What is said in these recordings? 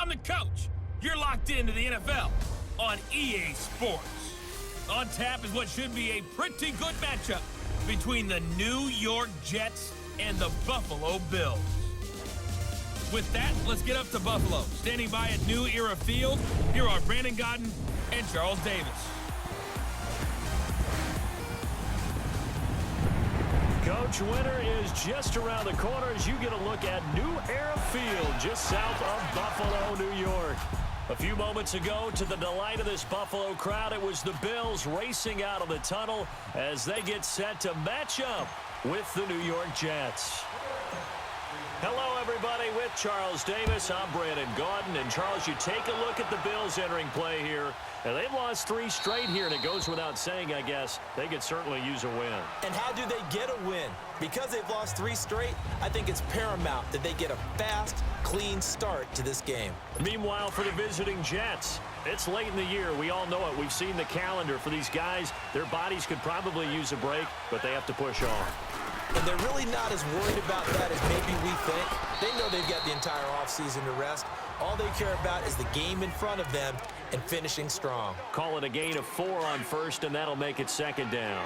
I'm the coach. You're locked into the NFL on EA Sports. On tap is what should be a pretty good matchup between the New York Jets and the Buffalo Bills. With that, let's get up to Buffalo. Standing by at New Era Field, here are Brandon Godden and Charles Davis. Coach, winter is just around the corner as you get a look at New Era Field, just south of Buffalo, New York. A few moments ago, to the delight of this Buffalo crowd, it was the Bills racing out of the tunnel as they get set to match up with the New York Jets. Hello, everybody. With Charles Davis, I'm Brandon Gaudin. And, Charles, you take a look at the Bills entering play here. And they've lost 3 straight here, and it goes without saying, I guess, they could certainly use a win. And how do they get a win? Because they've lost 3 straight, I think it's paramount that they get a fast, clean start to this game. Meanwhile, for the visiting Jets, it's late in the year. We all know it. We've seen the calendar for these guys. Their bodies could probably use a break, but they have to push on. And they're really not as worried about that as maybe we think. They know they've got the entire offseason to rest. All they care about is the game in front of them and finishing strong. Call it a gain of 4 on first, and that'll make it 2nd down.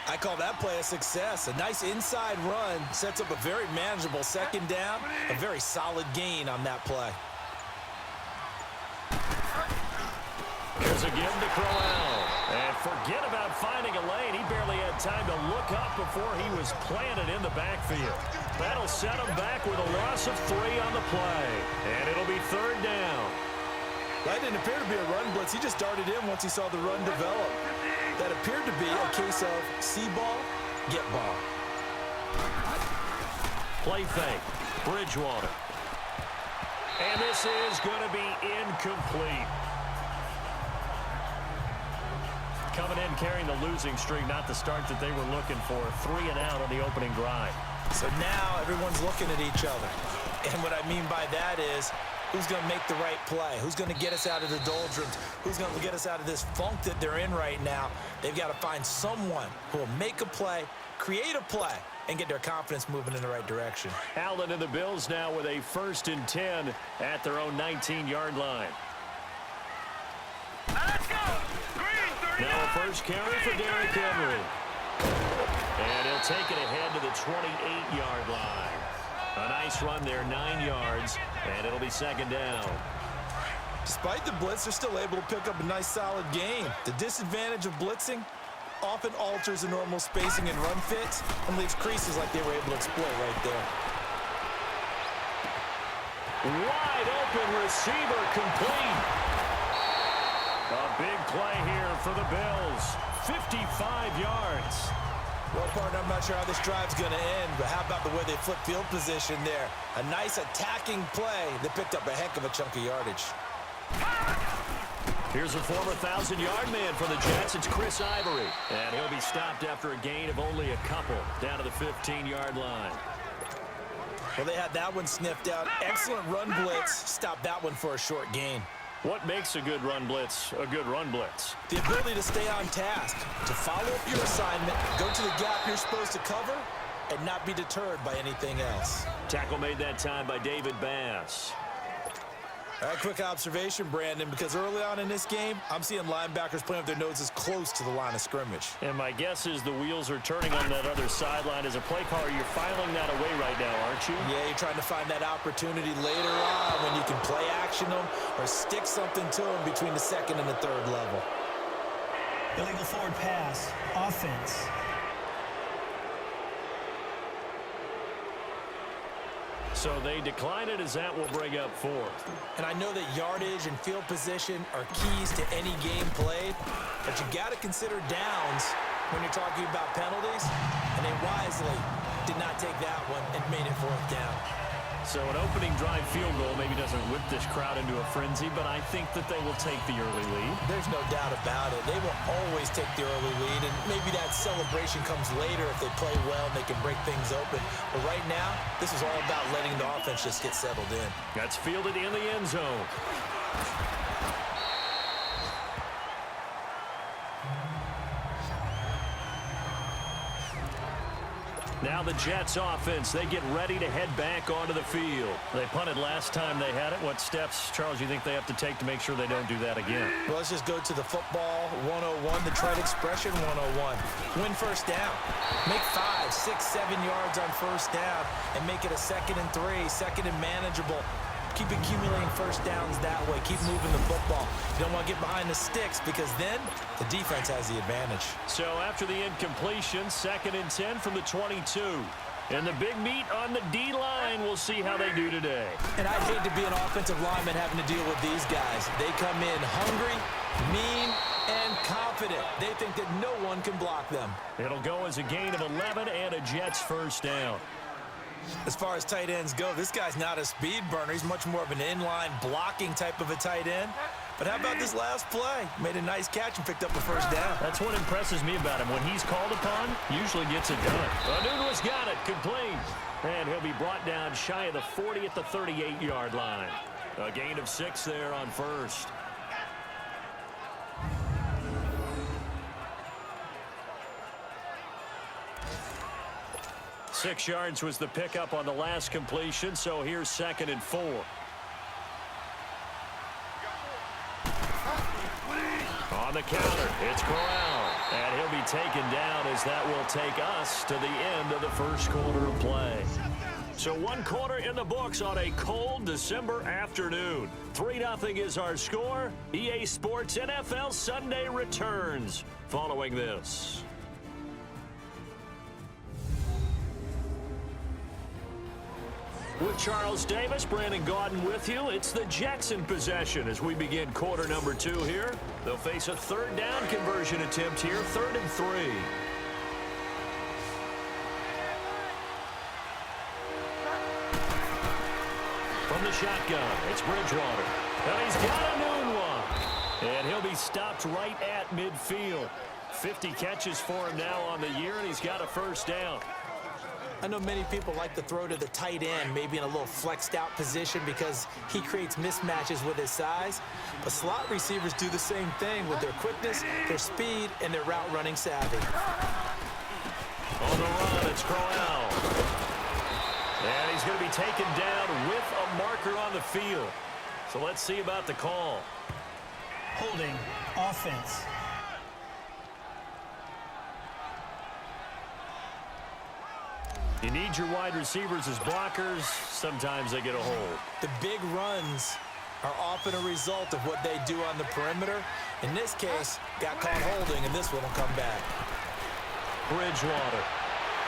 I call that play a success. A nice inside run sets up a very manageable 2nd down. A very solid gain on that play. Here's a give to Crowell. And forget about finding a lane. He barely had time to look up before he was planted in the backfield. That'll set him back with a loss of 3 on the play. And it'll be 3rd down. That didn't appear to be a run blitz. He just darted in once he saw the run develop. That appeared to be a case of see ball, get ball. Play fake. Bridgewater. And this is going to be incomplete. Coming in carrying the losing streak, not the start that they were looking for. 3 and out on the opening drive. So now everyone's looking at each other. And what I mean by that is, who's going to make the right play? Who's going to get us out of the doldrums? Who's going to get us out of this funk that they're in right now? They've got to find someone who will make a play, create a play, and get their confidence moving in the right direction. Allen and the Bills now with a 1st and 10 at their own 19-yard line. Let's go! Now a first carry for Derrick Henry. And he'll take it ahead to the 28-yard line. A nice run there, 9 yards, and it'll be 2nd down. Despite the blitz, they're still able to pick up a nice, solid gain. The disadvantage of blitzing often alters the normal spacing and run fits and leaves creases like they were able to exploit right there. Wide open receiver complete. A big play here for the Bills. 55 yards. Well, partner, I'm not sure how this drive's going to end, but how about the way they flip field position there? A nice attacking play that picked up a heck of a chunk of yardage. Here's a former 1,000-yard man for the Jets. It's Chris Ivory. And he'll be stopped after a gain of only a couple down to the 15-yard line. Well, they had that one sniffed out. Excellent run blitz. Stopped that one for a short gain. What makes a good run blitz a good run blitz? The ability to stay on task, to follow up your assignment, go to the gap you're supposed to cover, and not be deterred by anything else. Tackle made that time by David Bass. All right, quick observation, Brandon, because early on in this game, I'm seeing linebackers playing with their noses close to the line of scrimmage. And my guess is the wheels are turning on that other sideline. As a play caller, you're filing that away right now, aren't you? Yeah, you're trying to find that opportunity later on when you can play action them or stick something to them between the 2nd and the 3rd level. Illegal forward pass, offense. So they decline it as that will bring up 4th. And I know that yardage and field position are keys to any game played, but you got to consider downs when you're talking about penalties, and they wisely did not take that one and made it 4th down. So an opening drive field goal maybe doesn't whip this crowd into a frenzy, but I think that they will take the early lead. There's no doubt about it. They will always take the early lead, and maybe that celebration comes later if they play well and they can break things open. But right now, this is all about letting the offense just get settled in. That's fielded in the end zone. Now the Jets offense, they get ready to head back onto the field. They punted last time they had it. What steps, Charles, you think they have to take to make sure they don't do that again? Well, let's just go to the football 101, the trade expression 101. Win first down. Make 5, 6, 7 yards on first down and make it a 2nd and 3, 2nd and manageable. Keep accumulating first downs that way. Keep moving the football. You don't want to get behind the sticks because then the defense has the advantage. So after the incompletion, 2nd and 10 from the 22. And the big meet on the D-line, we'll see how they do today. And I'd hate to be an offensive lineman having to deal with these guys. They come in hungry, mean, and confident. They think that no one can block them. It'll go as a gain of 11 and a Jets first down. As far as tight ends go, this guy's not a speed burner. He's much more of an inline blocking type of a tight end. But how about this last play? Made a nice catch and picked up a first down. That's what impresses me about him. When he's called upon, usually gets it done. Anunua's got it, complete. And he'll be brought down shy of the 40 at the 38-yard line. A gain of 6 there on first. Six yards was the pickup on the last completion, so here's 2nd and 4. On the counter, it's Corral, and he'll be taken down as that will take us to the end of the first quarter of play. So 1 quarter in the books on a cold December afternoon. 3-0 is our score. EA Sports NFL Sunday returns following this. With Charles Davis, Brandon Gaudin with you. It's the Jets in possession as we begin quarter number 2 here. They'll face a 3rd down conversion attempt here, 3rd and 3. From the shotgun, it's Bridgewater. And he's got a noon one. And he'll be stopped right at midfield. 50 catches for him now on the year, and he's got a first down. I know many people like to throw to the tight end, maybe in a little flexed out position because he creates mismatches with his size. But slot receivers do the same thing with their quickness, their speed, and their route running savvy. On the run, it's Crowell. And he's going to be taken down with a marker on the field. So let's see about the call. Holding, offense. You need your wide receivers as blockers. Sometimes they get a hold. The big runs are often a result of what they do on the perimeter. In this case, got caught holding, and this one will come back. Bridgewater.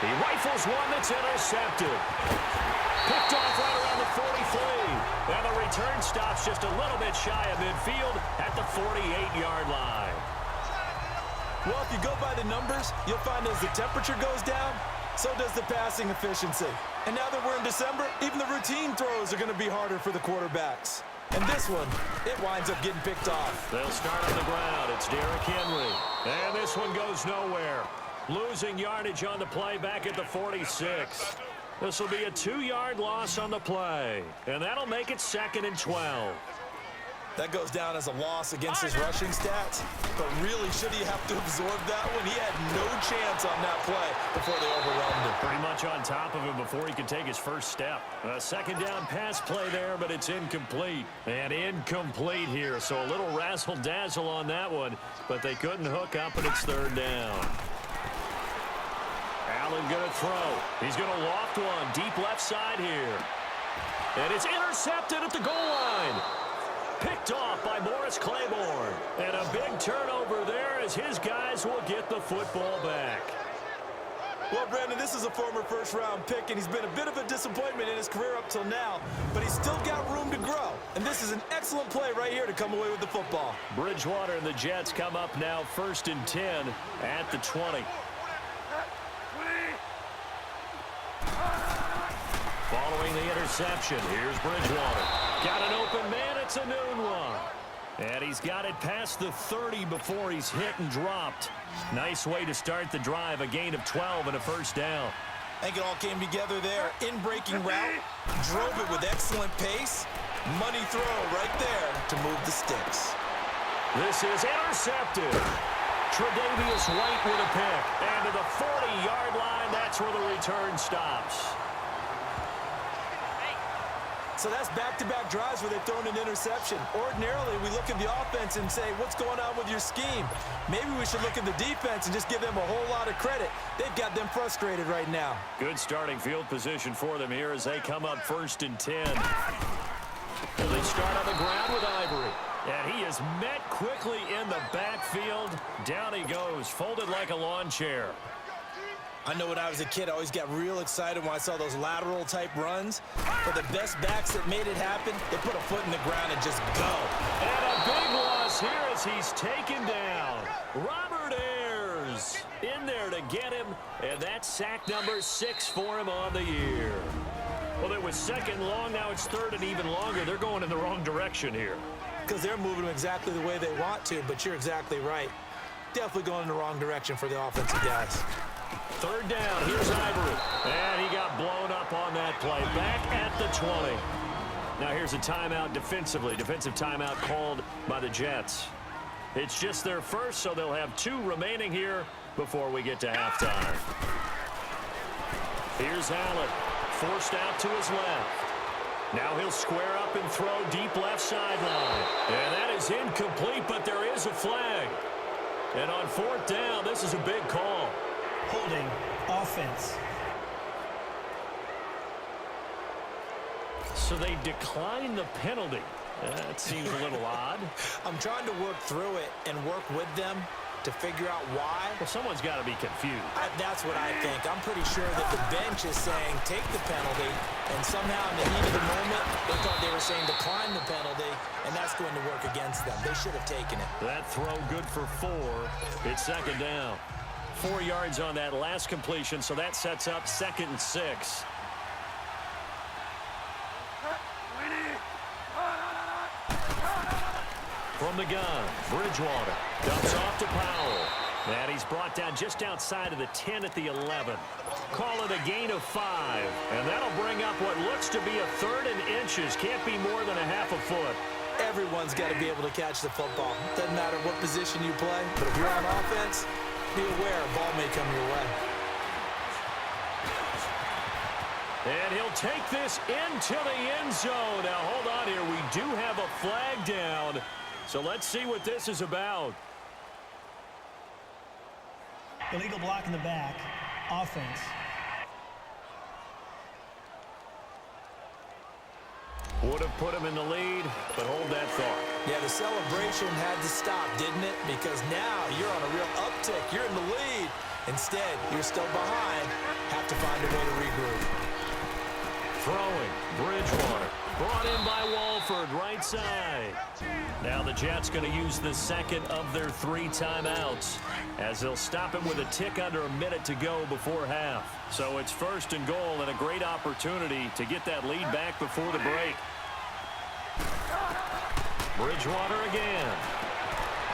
He rifles one that's intercepted. Picked off right around the 43. And the return stops just a little bit shy of midfield at the 48-yard line. Well, if you go by the numbers, you'll find as the temperature goes down, so does the passing efficiency. And now that we're in December, even the routine throws are going to be harder for the quarterbacks. And this one, it winds up getting picked off. They'll start on the ground. It's Derrick Henry. And this one goes nowhere. Losing yardage on the play back at the 46. This will be a 2-yard loss on the play. And that'll make it 2nd and 12. That goes down as a loss against his rushing stats. But really, should he have to absorb that one? He had no chance on that play before they overwhelmed him. Pretty much on top of him before he could take his first step. A 2nd down pass play there, but it's incomplete. And incomplete here, so a little razzle-dazzle on that one. But they couldn't hook up, and it's 3rd down. Allen going to throw. He's going to loft one deep left side here. And it's intercepted at the goal line. Picked off by Morris Claiborne. And a big turnover there as his guys will get the football back. Well, Brandon, this is a former first-round pick, and he's been a bit of a disappointment in his career up till now, but he's still got room to grow. And this is an excellent play right here to come away with the football. Bridgewater and the Jets come up now 1st and 10 at the 20. Following the interception, here's Bridgewater. Got an open man, it's a noon one. And he's got it past the 30 before he's hit and dropped. Nice way to start the drive, a gain of 12 and a first down. I think it all came together there. In-breaking route, drove it with excellent pace. Money throw right there to move the sticks. This is intercepted. Tre'Davious White with a pick. And to the 40-yard line, that's where the return stops. So that's back-to-back drives where they've thrown an interception. Ordinarily, we look at the offense and say, what's going on with your scheme? Maybe we should look at the defense and just give them a whole lot of credit. They've got them frustrated right now. Good starting field position for them here as they come up 1st and 10. Well, they start on the ground with Ivory. And he is met quickly in the backfield. Down he goes, folded like a lawn chair. I know when I was a kid, I always got real excited when I saw those lateral-type runs. But the best backs that made it happen, they put a foot in the ground and just go. And a big loss here as he's taken down. Robert Ayers in there to get him. And that's sack number 6 for him on the year. Well, it was 2nd long. Now it's 3rd and even longer. They're going in the wrong direction here. Because they're moving them exactly the way they want to, but you're exactly right. Definitely going in the wrong direction for the offensive guys. 3rd down, here's Ivory. And he got blown up on that play. Back at the 20. Now here's a timeout defensively. Defensive timeout called by the Jets. It's just their first, so they'll have 2 remaining here before we get to halftime. Here's Allen, forced out to his left. Now he'll square up and throw deep left sideline. And that is incomplete, but there is a flag. And on 4th down, this is a big call. Holding offense. So they decline the penalty. That seems a little odd. I'm trying to work through it and work with them to figure out why. Well, someone's got to be confused. That's what I think. I'm pretty sure that the bench is saying take the penalty, and somehow in the heat of the moment, they thought they were saying decline the penalty, and that's going to work against them. They should have taken it. That throw good for 4. It's 2nd down. 4 yards on that last completion, so that sets up 2nd and 6. From the gun, Bridgewater dumps off to Powell. And he's brought down just outside of the 10 at the 11. Call it a gain of 5. And that'll bring up what looks to be a 3rd and inches. Can't be more than a half a foot. Everyone's got to be able to catch the football. Doesn't matter what position you play, but if you're on offense, be aware a ball may come your way. And he'll take this into the end zone. Now, hold on here. We do have a flag down. So let's see what this is about. Illegal block in the back. Offense. Would have put him in the lead, but hold that thought. Yeah, the celebration had to stop, didn't it? Because now you're on a real uptick. You're in the lead. Instead, you're still behind. Have to find a way to regroup. Throwing, Bridgewater. Brought in by Walford, right side. Now the Jets going to use the 2nd of their 3 timeouts as they'll stop him with a tick under a minute to go before half. So it's 1st and goal and a great opportunity to get that lead back before the break. Bridgewater again.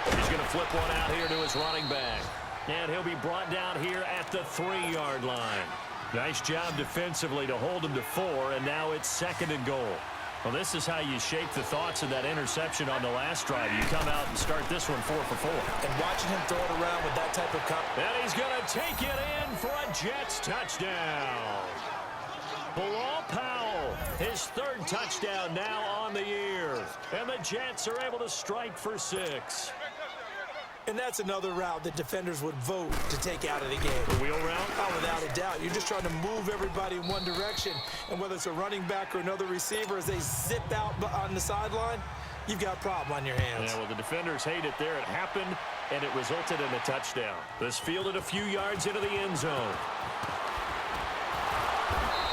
He's going to flip one out here to his running back. And he'll be brought down here at the 3-yard line. Nice job defensively to hold him to 4, and now it's 2nd and goal. Well, this is how you shape the thoughts of that interception on the last drive. You come out and start this one 4 for 4. And watching him throw it around with that type of And he's going to take it in for a Jets touchdown. Bilal Powell, his 3rd touchdown now on the year. And the Jets are able to strike for 6. And that's another route that defenders would vote to take out of the game. The wheel route? Oh, without a doubt. You're just trying to move everybody in one direction. And whether it's a running back or another receiver, as they zip out on the sideline, you've got a problem on your hands. Yeah, well, the defenders hate it there. It happened, and it resulted in a touchdown. This fielded a few yards into the end zone.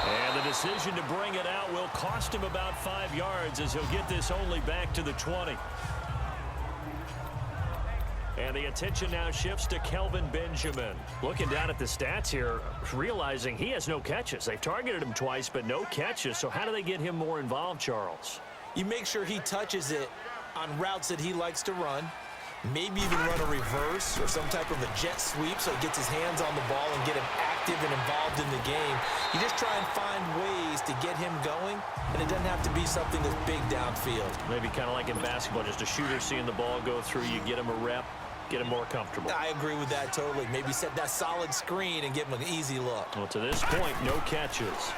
And the decision to bring it out will cost him about 5 yards as he'll get this only back to the 20. And the attention now shifts to Kelvin Benjamin. Looking down at the stats here, realizing he has no catches. They've targeted him twice, but no catches. So how do they get him more involved, Charles? You make sure he touches it on routes that he likes to run. Maybe even run a reverse or some type of a jet sweep so he gets his hands on the ball and get him active and involved in the game. You just try and find ways to get him going, and it doesn't have to be something that's big downfield. Maybe kind of like in basketball, just a shooter seeing the ball go through, you get him a rep. get him more comfortable. I agree with that totally. Maybe set that solid screen and give him an easy look. Well, to this point, no catches.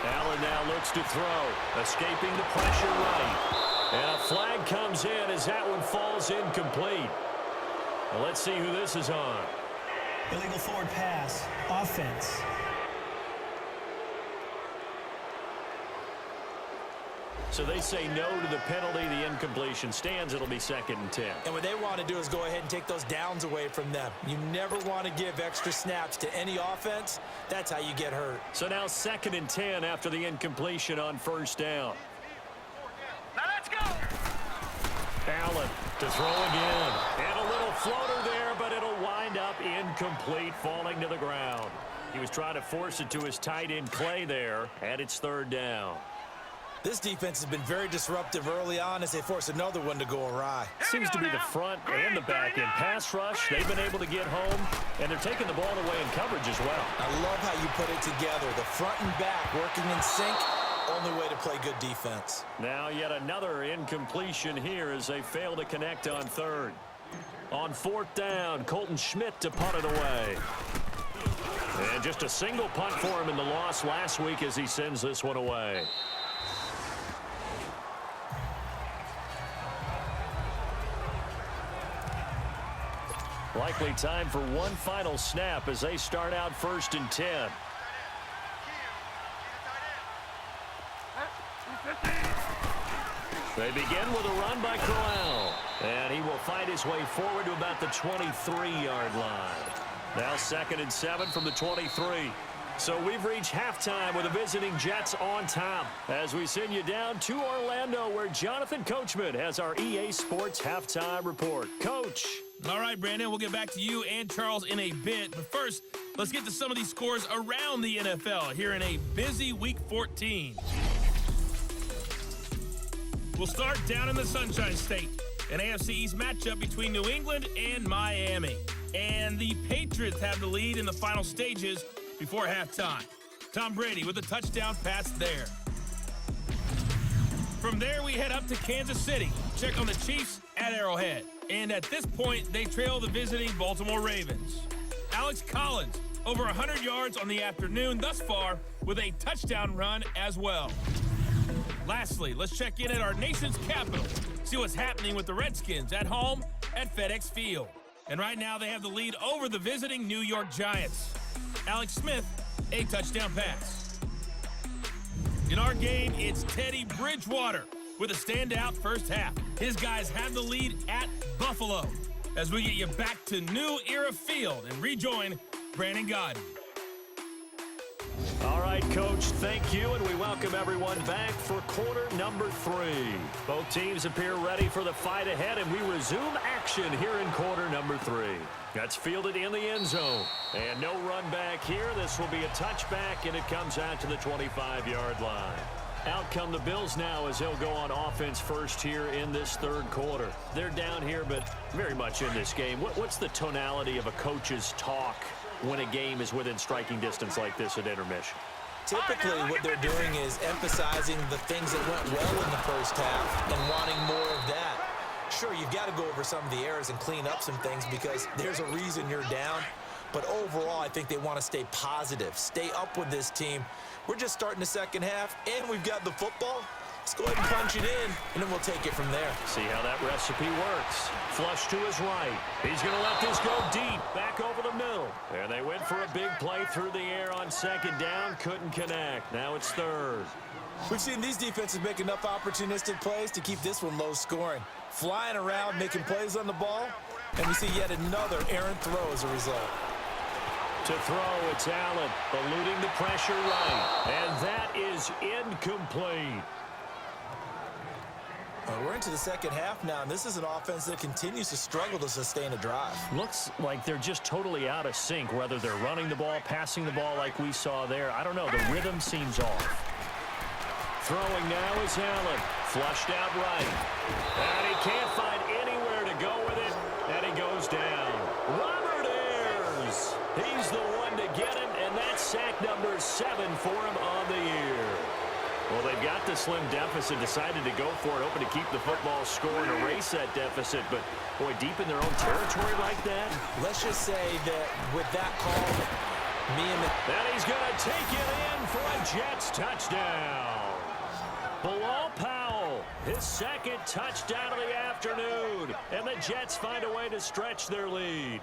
Allen now looks to throw, escaping the pressure right. And a flag comes in as that one falls incomplete. Well, let's see who this is on. Illegal forward pass. Offense. So they say no to the penalty. The incompletion stands. It'll be 2nd and 10. And what they want to do is go ahead and take those downs away from them. You never want to give extra snaps to any offense. That's how you get hurt. So now 2nd and 10 after the incompletion on 1st down. Now let's go. Allen to throw again. And a little floater there, but it'll wind up incomplete, falling to the ground. He was trying to force it to his tight end Clay there, and it's 3rd down. This defense has been very disruptive early on as they force another one to go awry. Seems to be the front and the back end. Pass rush, they've been able to get home, and they're taking the ball away in coverage as well. I love how you put it together. The front and back working in sync. Only way to play good defense. Now yet another incompletion here as they fail to connect on 3rd. On 4th down, Colton Schmidt to punt it away. And just a single punt for him in the loss last week as he sends this one away. Likely time for one final snap as they start out 1st and 10. They begin with a run by Corral. And he will find his way forward to about the 23-yard line. Now 2nd and 7 from the 23. So we've reached halftime with the visiting Jets on top as we send you down to Orlando where Jonathan Coachman has our EA Sports halftime report. Coach. All right, Brandon, we'll get back to you and Charles in a bit. But first, let's get to some of these scores around the NFL here in a busy Week 14. We'll start down in the Sunshine State. An AFC East matchup between New England and Miami. And the Patriots have the lead in the final stages before halftime. Tom Brady with a touchdown pass there. From there, we head up to Kansas City. Check on the Chiefs at Arrowhead. And at this point, they trail the visiting Baltimore Ravens. Alex Collins, over 100 yards on the afternoon thus far with a touchdown run as well. Lastly, let's check in at our nation's capital. See what's happening with the Redskins at home at FedEx Field. And right now, they have the lead over the visiting New York Giants. Alex Smith, a touchdown pass. In our game, it's Teddy Bridgewater with a standout first half. His guys have the lead at Buffalo as we get you back to New Era Field and rejoin Brandon Godden. All right, Coach, thank you, and we welcome everyone back for quarter number 3. Both teams appear ready for the fight ahead, and we resume action here in quarter number 3. That's fielded in the end zone, and no run back here. This will be a touchback, and it comes out to the 25-yard line. Out come the Bills now as they'll go on offense first here in this 3rd quarter. They're down here, but very much in this game. What's the tonality of a coach's talk when a game is within striking distance like this at intermission? Typically, what they're doing is emphasizing the things that went well in the first half and wanting more of that. Sure, you've got to go over some of the errors and clean up some things because there's a reason you're down. But overall, I think they want to stay positive, stay up with this team. We're just starting the second half, and we've got the football. Let's go ahead and punch it in, and then we'll take it from there. See how that recipe works. Flush to his right. He's going to let this go deep, back over the middle. And they went for a big play through the air on 2nd down. Couldn't connect. Now it's 3rd. We've seen these defenses make enough opportunistic plays to keep this one low scoring. Flying around, making plays on the ball, and we see yet another errant throw as a result. To throw, it's Allen, eluding the pressure right. And that is incomplete. We're into the second half now, and this is an offense that continues to struggle to sustain a drive. Looks like they're just totally out of sync, whether they're running the ball, passing the ball like we saw there. I don't know. The rhythm seems off. Throwing now is Allen. Flushed out right. And he can't find anywhere to go with it, and he goes down. Robert Ayers. He's the one to get him, and that's sack number 7 for him on the year. Well, they've got the slim deficit, decided to go for it, hoping to keep the football score and erase that deficit. But, boy, deep in their own territory like that. Let's just say that with that call, then he's going to take it in for a Jets touchdown. Bilal Powell, his second touchdown of the afternoon. And the Jets find a way to stretch their lead.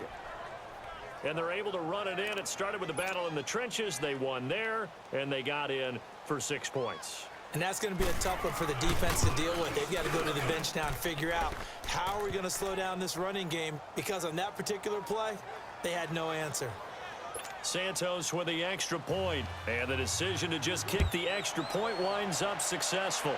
And they're able to run it in. It started with a battle in the trenches. They won there, and they got in for 6 points. And that's going to be a tough one for the defense to deal with. They've got to go to the bench now and figure out how are we going to slow down this running game, because on that particular play, they had no answer. Santos with the extra point, and the decision to just kick the extra point winds up successful.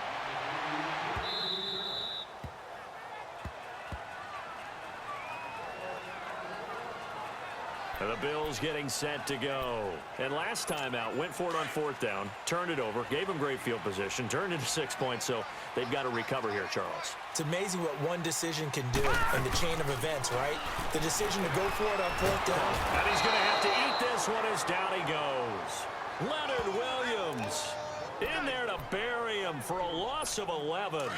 And the Bills getting set to go. And last time out, went for it on 4th down, turned it over, gave them great field position, turned it to 6 points, so they've got to recover here, Charles. It's amazing what one decision can do in the chain of events, right? The decision to go for it on 4th down. And he's going to have to eat this one as down he goes. Leonard Williams in there to bury him for a loss of 11.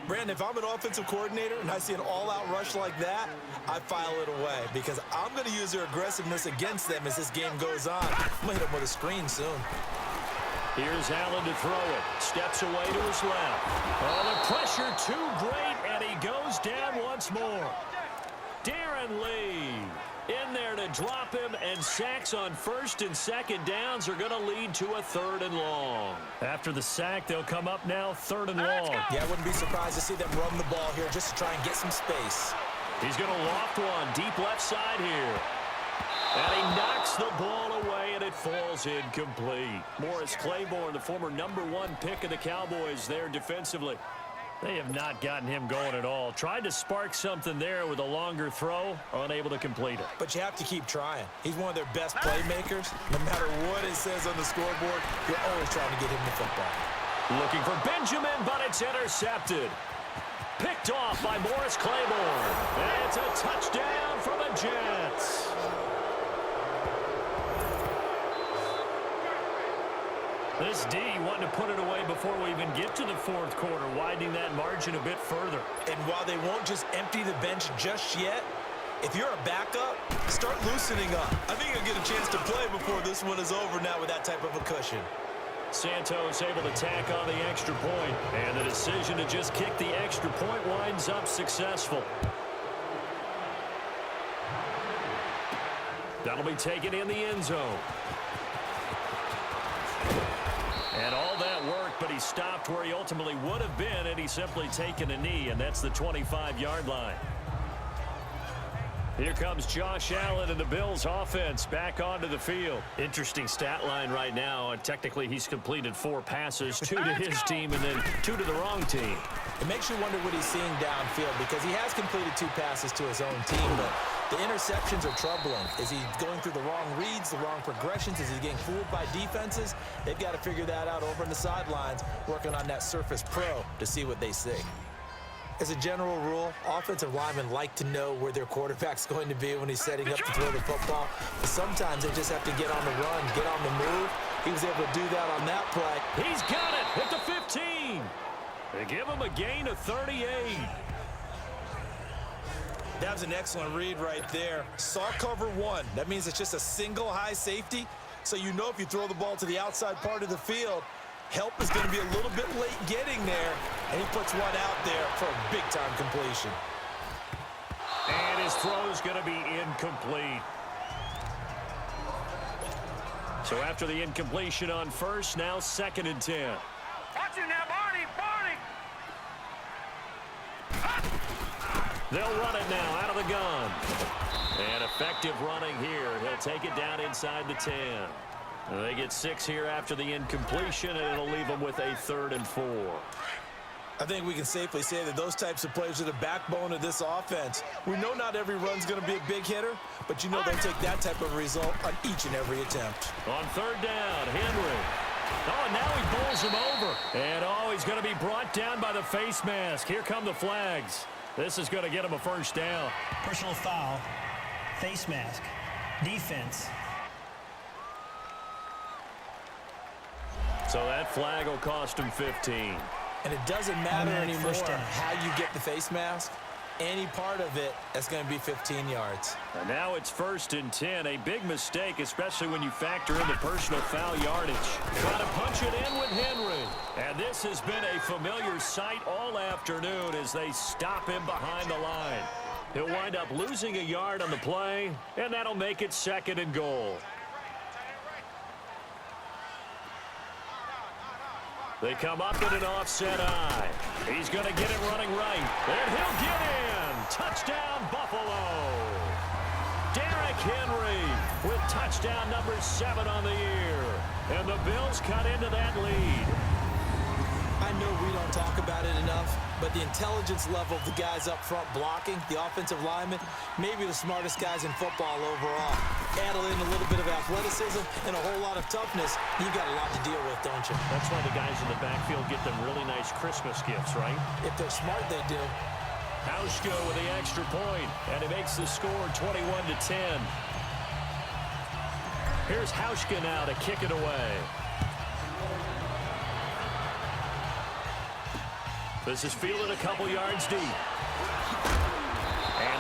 Brandon, if I'm an offensive coordinator and I see an all-out rush like that, I file it away, because I'm going to use their aggressiveness against them as this game goes on. I'm going to hit them with a screen soon. Here's Allen to throw it. Steps away to his left. Oh, the pressure too great, and he goes down once more. Darren Lee in there to drop him, and sacks on 1st and 2nd downs are going to lead to a 3rd and long. After the sack, they'll come up now 3rd and long. Yeah, I wouldn't be surprised to see them run the ball here just to try and get some space. He's going to loft one deep left side here. And he knocks the ball away, and it falls incomplete. Morris Claiborne, the former #1 pick of the Cowboys there defensively. They have not gotten him going at all. Tried to spark something there with a longer throw, unable to complete it. But you have to keep trying. He's one of their best playmakers. No matter what it says on the scoreboard, you're always trying to get him the football. Looking for Benjamin, but it's intercepted. Picked off by Morris Claiborne. And it's a touchdown for the Jets. This D wanting to put it away before we even get to the 4th quarter, widening that margin a bit further. And while they won't just empty the bench just yet, if you're a backup, start loosening up. I think you'll get a chance to play before this one is over now with that type of a cushion. Santos able to tack on the extra point, and the decision to just kick the extra point winds up successful. That'll be taken in the end zone. And all that work, but he stopped where he ultimately would have been, and he's simply taken a knee, and that's the 25-yard line. Here comes Josh Allen and the Bills offense back onto the field. Interesting stat line right now. Technically, he's completed 4 passes, 2 to his team and then 2 to the wrong team. It makes you wonder what he's seeing downfield, because he has completed 2 passes to his own team, but the interceptions are troubling. Is he going through the wrong reads, the wrong progressions? Is he getting fooled by defenses? They've got to figure that out over on the sidelines, working on that Surface Pro to see what they see. As a general rule, offensive linemen like to know where their quarterback's going to be when he's setting up to throw the football. But sometimes they just have to get on the run, get on the move. He was able to do that on that play. He's got it at the 15. They give him a gain of 38. That was an excellent read right there. Saw cover 1. That means it's just a single high safety. So you know if you throw the ball to the outside part of the field, help is going to be a little bit late getting there, and he puts one out there for a big-time completion. And his throw is going to be incomplete. So after the incompletion on 1st, now 2nd and 10. Watch it now, Barney! They'll run it now out of the gun. And effective running here. He'll take it down inside the 10. They get 6 here after the incompletion, and it'll leave them with a 3rd and 4. I think we can safely say that those types of plays are the backbone of this offense. We know not every run's going to be a big hitter, but you know they'll take that type of result on each and every attempt. On 3rd down, Henry. Oh, now he bowls him over. And, he's going to be brought down by the face mask. Here come the flags. This is going to get him a 1st down. Personal foul, face mask, defense. So that flag will cost him 15. And it doesn't matter Automatic anymore first down. how you get the face mask. Any part of it, that's going to be 15 yards. And now it's 1st and 10. A big mistake, especially when you factor in the personal foul yardage. Trying to punch it in with Henry. And this has been a familiar sight all afternoon as they stop him behind the line. He'll wind up losing a yard on the play, and that'll make it 2nd and goal. They come up in an offset eye. He's going to get it running right. And he'll get in. Touchdown, Buffalo. Derrick Henry with touchdown number 7 on the year. And the Bills cut into that lead. I know we don't talk about it enough, but the intelligence level of the guys up front blocking, the offensive linemen, maybe the smartest guys in football overall. Add in a little bit of athleticism and a whole lot of toughness, you've got a lot to deal with, don't you? That's why the guys in the backfield get them really nice Christmas gifts, right? If they're smart, they do. Hauschka with the extra point, and it makes the score 21-10. Here's Hauschka now to kick it away. This is fielded a couple yards deep. And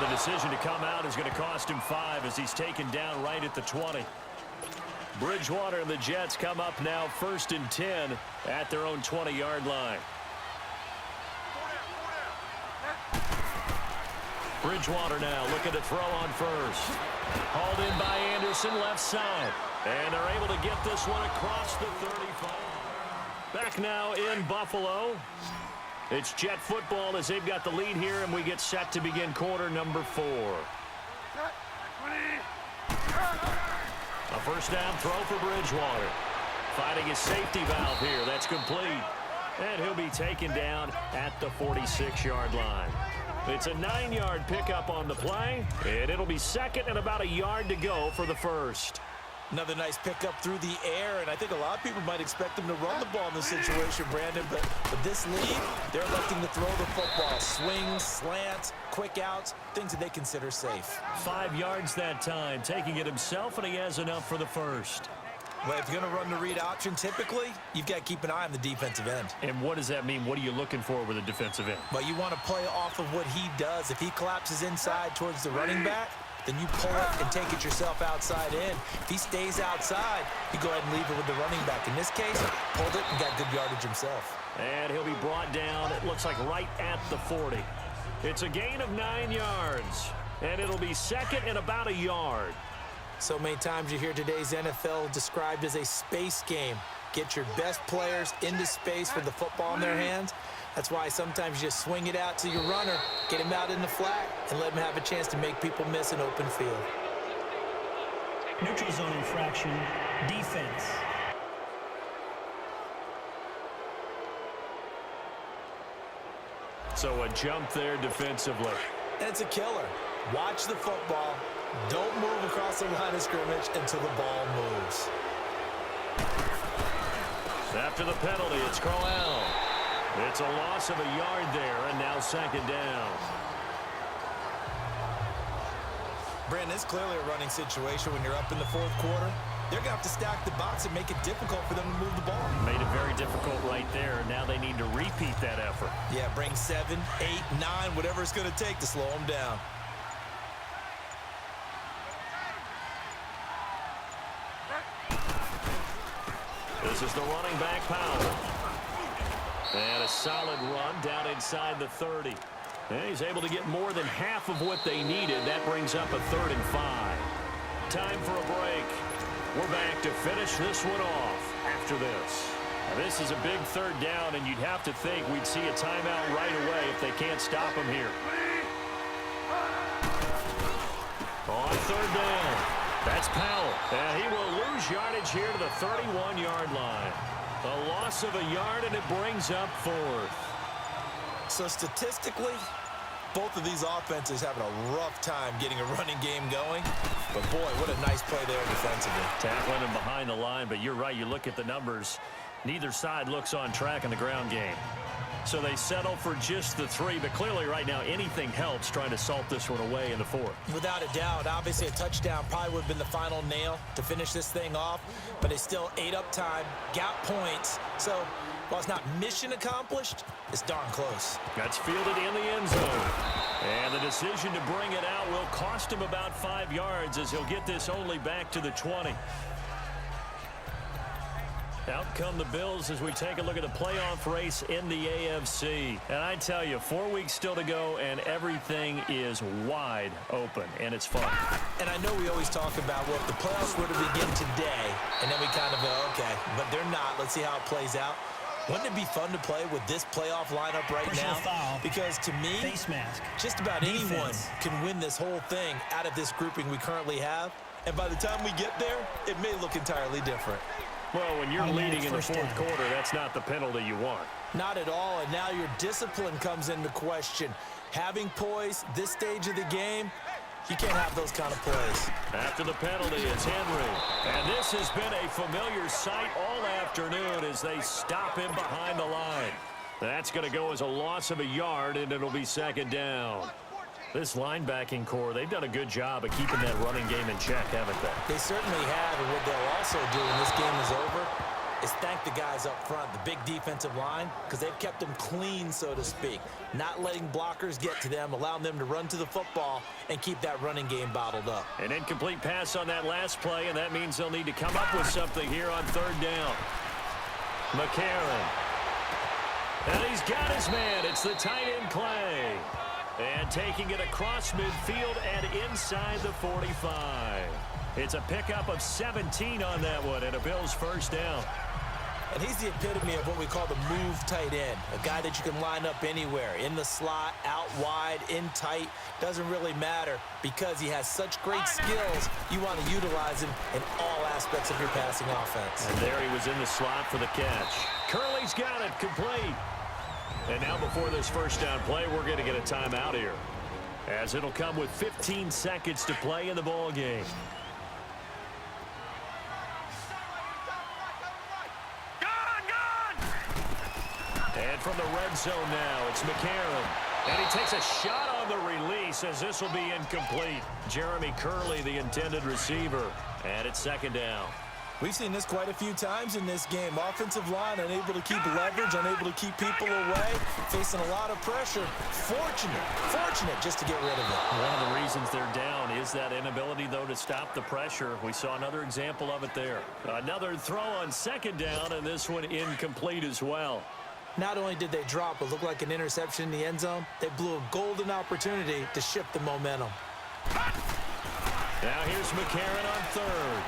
the decision to come out is going to cost him 5 as he's taken down right at the 20. Bridgewater and the Jets come up now 1st and 10 at their own 20-yard line. Bridgewater now looking to throw on first. Hauled in by Anderson, left side. And they're able to get this one across the 35. Back now in Buffalo. It's Jet football as they've got the lead here, and we get set to begin quarter number 4. A first down throw for Bridgewater. Finding his safety valve here. That's complete. And he'll be taken down at the 46-yard line. It's a 9-yard pickup on the play, and it'll be 2nd and about a yard to go for the first. Another nice pickup through the air, and I think a lot of people might expect them to run the ball in this situation, Brandon, but with this lead, they're electing to throw the football. Swings, slants, quick outs, things that they consider safe. 5 yards that time, taking it himself, and he has enough for the first. Well, if you're going to run the read option, typically, you've got to keep an eye on the defensive end. And what does that mean? What are you looking for with a defensive end? Well, you want to play off of what he does. If he collapses inside towards the running back, then you pull it and take it yourself outside in. If he stays outside, you go ahead and leave it with the running back. In this case, pulled it and got good yardage himself. And he'll be brought down, it looks like right at the 40. It's a gain of 9 yards. And it'll be 2nd and about a yard. So many times you hear today's NFL described as a space game. Get your best players into space with the football in their hands. That's why sometimes you just swing it out to your runner, get him out in the flat, and let him have a chance to make people miss an open field. Neutral zone infraction, defense. So a jump there defensively. And it's a killer. Watch the football. Don't move across the line of scrimmage until the ball moves. After the penalty, it's Crowell. It's a loss of a yard there, and now 2nd down. Brandon, it's clearly a running situation when you're up in the 4th quarter. They're going to have to stack the box and make it difficult for them to move the ball. Made it very difficult right there. Now they need to repeat that effort. Yeah, bring 7, 8, 9, whatever it's going to take to slow them down. This is the running back, Powell. And a solid run down inside the 30. And he's able to get more than half of what they needed. That brings up a 3rd and 5. Time for a break. We're back to finish this one off after this. Now, this is a big 3rd down, and you'd have to think we'd see a timeout right away if they can't stop him here. On 3rd down, that's Powell. And he will lose yardage here to the 31-yard line. A loss of a yard, and it brings up 4th. So statistically, both of these offenses having a rough time getting a running game going. But boy, what a nice play there defensively. Tackling him behind the line, but you're right. You look at the numbers. Neither side looks on track in the ground game. So they settle for just the 3, but clearly right now anything helps trying to salt this one away in the 4th. Without a doubt, obviously a touchdown probably would have been the final nail to finish this thing off, but they still ate up time, got points. So while it's not mission accomplished, it's darn close. That's fielded in the end zone. And the decision to bring it out will cost him about 5 yards as he'll get this only back to the 20. Out come the Bills as we take a look at the playoff race in the AFC. And I tell you, 4 weeks still to go, and everything is wide open, and it's fun. And I know we always talk about, well, if the playoffs were to begin today, and then we kind of go, okay, but they're not. Let's see how it plays out. Wouldn't it be fun to play with this playoff lineup right Personal now? foul. Because to me, Face mask. just about Defense. anyone can win this whole thing out of this grouping we currently have. And by the time we get there, it may look entirely different. Well, when you're Automatic leading in the first 4th down. quarter, that's not the penalty you want. Not at all, and now your discipline comes into question. Having poise this stage of the game, you can't have those kind of plays. After the penalty, it's Henry. And this has been a familiar sight all afternoon as they stop him behind the line. That's going to go as a loss of a yard, and it'll be 2nd down. This linebacking core, they've done a good job of keeping that running game in check, haven't they? They certainly have, and what they'll also do when this game is over is thank the guys up front, the big defensive line, because they've kept them clean, so to speak, not letting blockers get to them, allowing them to run to the football and keep that running game bottled up. An incomplete pass on that last play, and that means they'll need to come up with something here on 3rd down. McCarron. And he's got his man. It's the tight end Clay. And taking it across midfield and inside the 45. It's a pickup of 17 on that one and a Bills 1st down. And he's the epitome of what we call the move tight end, a guy that you can line up anywhere, in the slot, out wide, in tight, doesn't really matter because he has such great skills. You want to utilize him in all aspects of your passing offense. And there he was in the slot for the catch. Curley's got it, complete. And now before this 1st down play, we're going to get a timeout here, as it'll come with 15 seconds to play in the ball game. And from the red zone now, it's McCarron. And he takes a shot on the release as this will be incomplete. Jeremy Curley, the intended receiver. And it's 2nd down. We've seen this quite a few times in this game. Offensive line unable to keep leverage, unable to keep people away, facing a lot of pressure. Fortunate just to get rid of it. One of the reasons they're down is that inability, though, to stop the pressure. We saw another example of it there. Another throw on 2nd down, and this one incomplete as well. Not only did they drop what looked like an interception in the end zone, they blew a golden opportunity to shift the momentum. Now here's McCarron on 3rd.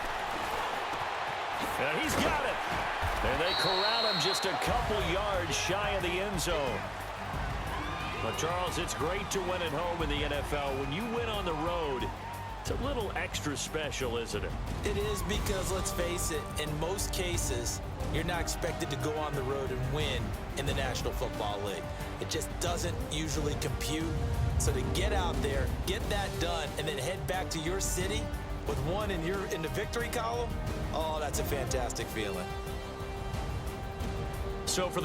And he's got it. And they corral him just a couple yards shy of the end zone. But, Charles, it's great to win at home in the NFL. When you win on the road, it's a little extra special, isn't it? It is because, let's face it, in most cases, you're not expected to go on the road and win in the National Football League. It just doesn't usually compute. So to get out there, get that done, and then head back to your city with one in the victory column, oh, that's a fantastic feeling. So for the